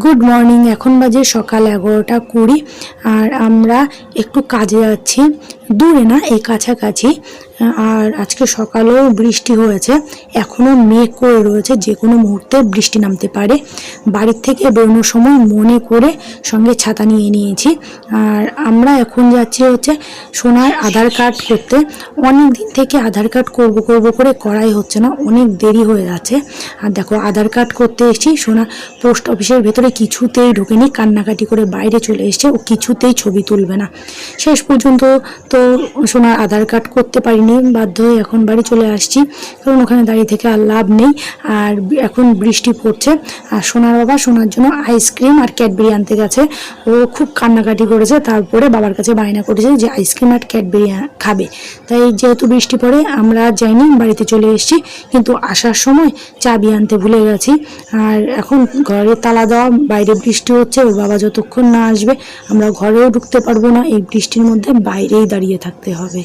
Good morning. এখন বাজে সকাল 11টা 20 আর আমরা একটু কাজে যাচ্ছি, দূরে না এই কাছাকাছি। আর আজকে সকালেও বৃষ্টি হয়েছে, এখনও মেঘ করে রয়েছে, যে কোনো মুহূর্তে বৃষ্টি নামতে পারে। বাড়ির থেকে বেরোনোর সময় মনে করে সঙ্গে ছাতা নিয়ে নিয়েছি। আর আমরা এখন যাচ্ছি সোনার আধার কার্ড করতে। অনেক দিন থেকে আধার কার্ড করব করে করাই হচ্ছে না, অনেক দেরি হয়ে যাচ্ছে। আর দেখো আধার কার্ড করতে এসেছি, সোনা পোস্ট অফিসের ভেতরে কিছুতেই ঢোকেনি, কান্নাকাটি করে বাইরে চলে এসছে, ও কিছুতেই ছবি তুলবে না। শেষ পর্যন্ত তো সোনার আধার কার্ড করতে পারিনি, বাধ্য হয়ে এখন বাড়ি চলে আসছি, কারণ ওখানে দাঁড়িয়ে থেকে আর লাভ নেই। আর এখন বৃষ্টি পড়ছে। আর সোনার বাবা সোনার জন্য আইসক্রিম আর ক্যাডবেরি আনতে গেছে, ও খুব কান্নাকাটি করেছে, তারপরে বাবার কাছে বায়না করেছে যে আইসক্রিম আর ক্যাডবেরি খাবে। তাই যেহেতু বৃষ্টি পড়ে আমরা যাইনি, বাড়িতে চলে এসেছি, কিন্তু আসার সময় চাবি আনতে ভুলে গেছি। আর এখন ঘরে তালা দেওয়া, বাইরে বৃষ্টি হচ্ছে, ওর বাবা যতক্ষণ না আসবে আমরা ঘরেও ঢুকতে পারবো না, এই বৃষ্টির মধ্যে বাইরেই দাঁড়িয়ে থাকতে হবে।